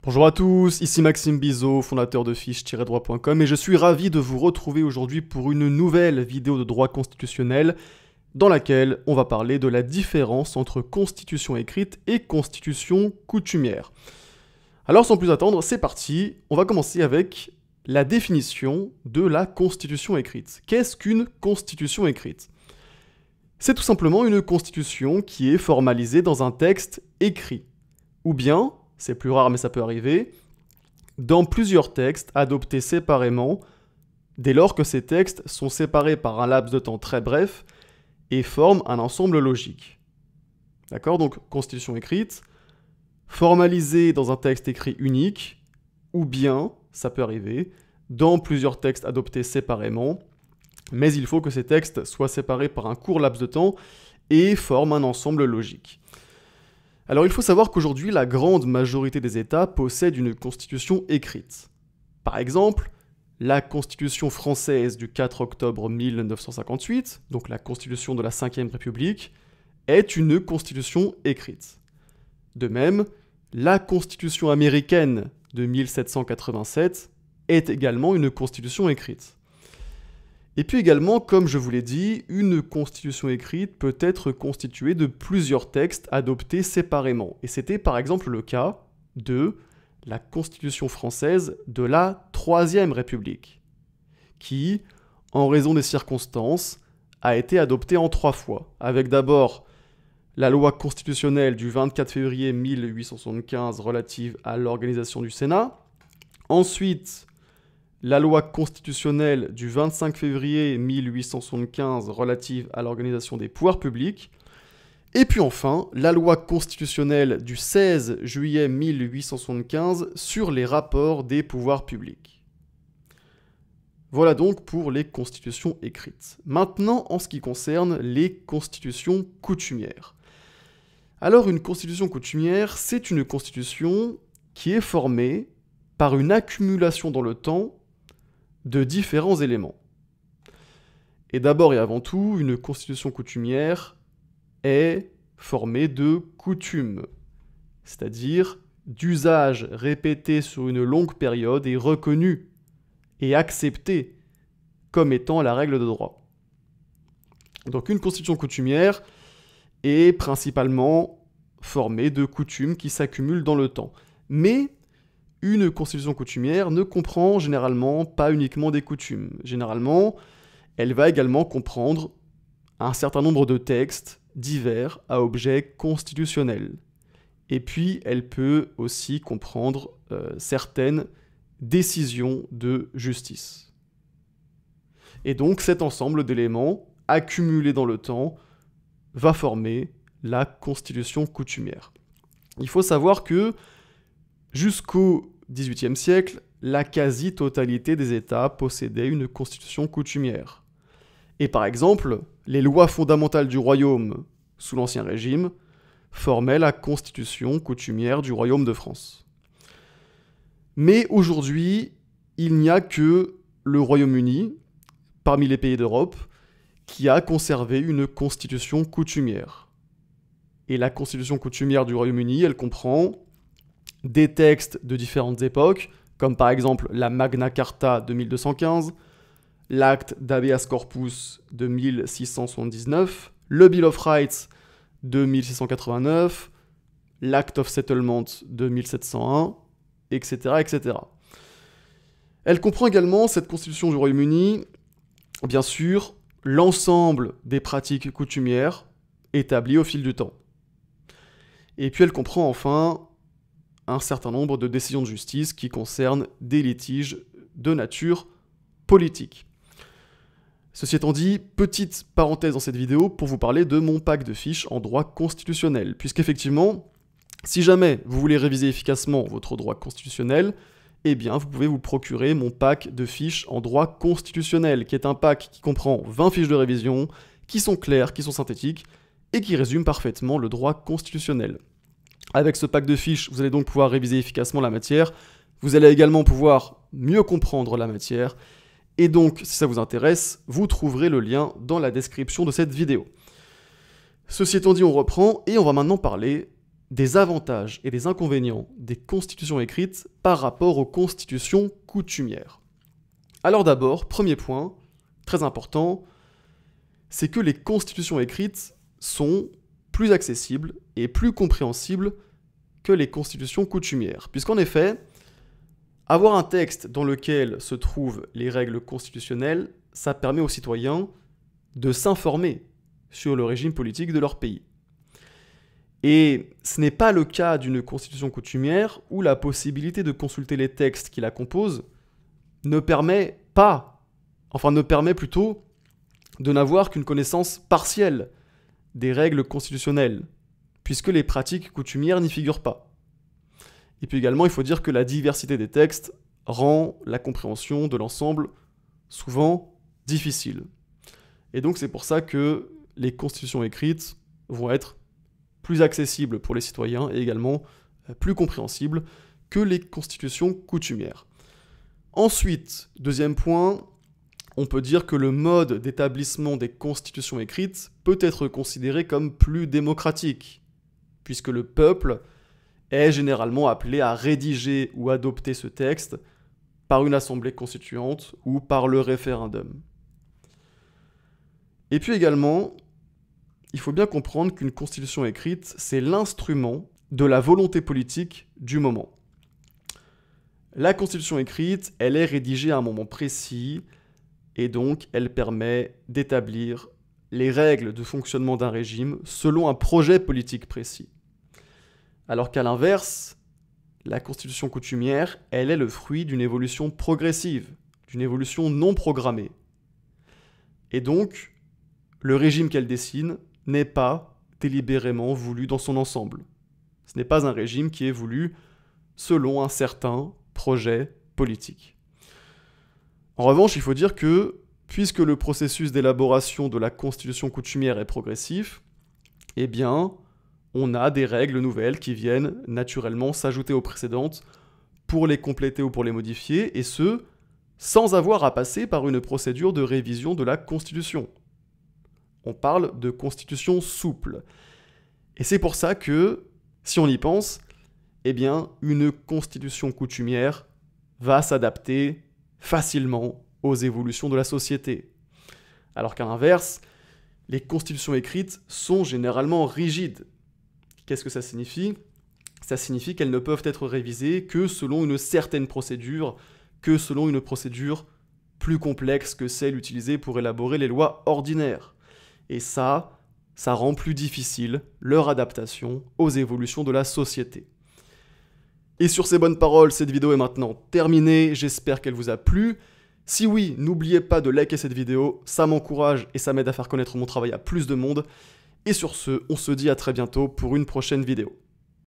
Bonjour à tous, ici Maxime Bizot, fondateur de fiche-droit.com et je suis ravi de vous retrouver aujourd'hui pour une nouvelle vidéo de droit constitutionnel dans laquelle on va parler de la différence entre constitution écrite et constitution coutumière. Alors sans plus attendre, c'est parti, on va commencer avec la définition de la constitution écrite. Qu'est-ce qu'une constitution écrite ? C'est tout simplement une constitution qui est formalisée dans un texte écrit, ou bien, c'est plus rare mais ça peut arriver, dans plusieurs textes adoptés séparément, dès lors que ces textes sont séparés par un laps de temps très bref et forment un ensemble logique. D'accord ? Donc, constitution écrite, formalisée dans un texte écrit unique, ou bien, ça peut arriver, dans plusieurs textes adoptés séparément, mais il faut que ces textes soient séparés par un court laps de temps et forment un ensemble logique. Alors il faut savoir qu'aujourd'hui, la grande majorité des États possèdent une constitution écrite. Par exemple, la Constitution française du 4 octobre 1958, donc la Constitution de la Ve République, est une constitution écrite. De même, la Constitution américaine de 1787 est également une constitution écrite. Et puis également, comme je vous l'ai dit, une constitution écrite peut être constituée de plusieurs textes adoptés séparément. Et c'était par exemple le cas de la Constitution française de la Troisième République, qui, en raison des circonstances, a été adoptée en 3 fois, avec d'abord la loi constitutionnelle du 24 février 1875 relative à l'organisation du Sénat, ensuite la loi constitutionnelle du 25 février 1875 relative à l'organisation des pouvoirs publics, et puis enfin, la loi constitutionnelle du 16 juillet 1875 sur les rapports des pouvoirs publics. Voilà donc pour les constitutions écrites. Maintenant, en ce qui concerne les constitutions coutumières. Alors, une constitution coutumière, c'est une constitution qui est formée par une accumulation dans le temps de différents éléments. Et d'abord et avant tout, une constitution coutumière est formée de coutumes, c'est-à-dire d'usages répétés sur une longue période et reconnus et acceptés comme étant la règle de droit. Donc une constitution coutumière est principalement formée de coutumes qui s'accumulent dans le temps. Mais une constitution coutumière ne comprend généralement pas uniquement des coutumes. Généralement, elle va également comprendre un certain nombre de textes divers à objet constitutionnel. Et puis, elle peut aussi comprendre certaines décisions de justice. Et donc, cet ensemble d'éléments accumulés dans le temps va former la constitution coutumière. Il faut savoir que jusqu'au XVIIIe siècle, la quasi-totalité des États possédaient une constitution coutumière. Et par exemple, les lois fondamentales du royaume sous l'Ancien Régime formaient la constitution coutumière du Royaume de France. Mais aujourd'hui, il n'y a que le Royaume-Uni, parmi les pays d'Europe, qui a conservé une constitution coutumière. Et la constitution coutumière du Royaume-Uni, elle comprend des textes de différentes époques, comme par exemple la Magna Carta de 1215, l'acte d'Habeas Corpus de 1679, le Bill of Rights de 1689, l'Act of Settlement de 1701, etc., etc. Elle comprend également, cette constitution du Royaume-Uni, bien sûr, l'ensemble des pratiques coutumières établies au fil du temps. Et puis elle comprend enfin un certain nombre de décisions de justice qui concernent des litiges de nature politique. Ceci étant dit, petite parenthèse dans cette vidéo pour vous parler de mon pack de fiches en droit constitutionnel, puisqu'effectivement, si jamais vous voulez réviser efficacement votre droit constitutionnel, eh bien vous pouvez vous procurer mon pack de fiches en droit constitutionnel, qui est un pack qui comprend 20 fiches de révision, qui sont claires, qui sont synthétiques, et qui résument parfaitement le droit constitutionnel. Avec ce pack de fiches, vous allez donc pouvoir réviser efficacement la matière. Vous allez également pouvoir mieux comprendre la matière. Et donc, si ça vous intéresse, vous trouverez le lien dans la description de cette vidéo. Ceci étant dit, on reprend et on va maintenant parler des avantages et des inconvénients des constitutions écrites par rapport aux constitutions coutumières. Alors d'abord, premier point, très important, c'est que les constitutions écrites sont plus accessibles et plus compréhensibles que les constitutions coutumières. Puisqu'en effet, avoir un texte dans lequel se trouvent les règles constitutionnelles, ça permet aux citoyens de s'informer sur le régime politique de leur pays. Et ce n'est pas le cas d'une constitution coutumière où la possibilité de consulter les textes qui la composent ne permet plutôt de n'avoir qu'une connaissance partielle des règles constitutionnelles, puisque les pratiques coutumières n'y figurent pas. Et puis également, il faut dire que la diversité des textes rend la compréhension de l'ensemble souvent difficile. Et donc c'est pour ça que les constitutions écrites vont être plus accessibles pour les citoyens et également plus compréhensibles que les constitutions coutumières. Ensuite, deuxième point, on peut dire que le mode d'établissement des constitutions écrites peut être considéré comme plus démocratique, puisque le peuple est généralement appelé à rédiger ou adopter ce texte par une assemblée constituante ou par le référendum. Et puis également, il faut bien comprendre qu'une constitution écrite, c'est l'instrument de la volonté politique du moment. La constitution écrite, elle est rédigée à un moment précis, et donc elle permet d'établir les règles de fonctionnement d'un régime selon un projet politique précis. Alors qu'à l'inverse, la constitution coutumière, elle est le fruit d'une évolution progressive, d'une évolution non programmée. Et donc, le régime qu'elle dessine n'est pas délibérément voulu dans son ensemble. Ce n'est pas un régime qui est voulu selon un certain projet politique. En revanche, il faut dire que, puisque le processus d'élaboration de la constitution coutumière est progressif, eh bien, on a des règles nouvelles qui viennent naturellement s'ajouter aux précédentes pour les compléter ou pour les modifier, et ce, sans avoir à passer par une procédure de révision de la Constitution. On parle de constitution souple. Et c'est pour ça que, si on y pense, eh bien, une constitution coutumière va s'adapter facilement aux évolutions de la société. Alors qu'à l'inverse, les constitutions écrites sont généralement rigides. Qu'est-ce que ça signifie ? Ça signifie qu'elles ne peuvent être révisées que selon une certaine procédure, que selon une procédure plus complexe que celle utilisée pour élaborer les lois ordinaires. Et ça rend plus difficile leur adaptation aux évolutions de la société. Et sur ces bonnes paroles, cette vidéo est maintenant terminée, j'espère qu'elle vous a plu. Si oui, n'oubliez pas de liker cette vidéo, ça m'encourage et ça m'aide à faire connaître mon travail à plus de monde. Et sur ce, on se dit à très bientôt pour une prochaine vidéo.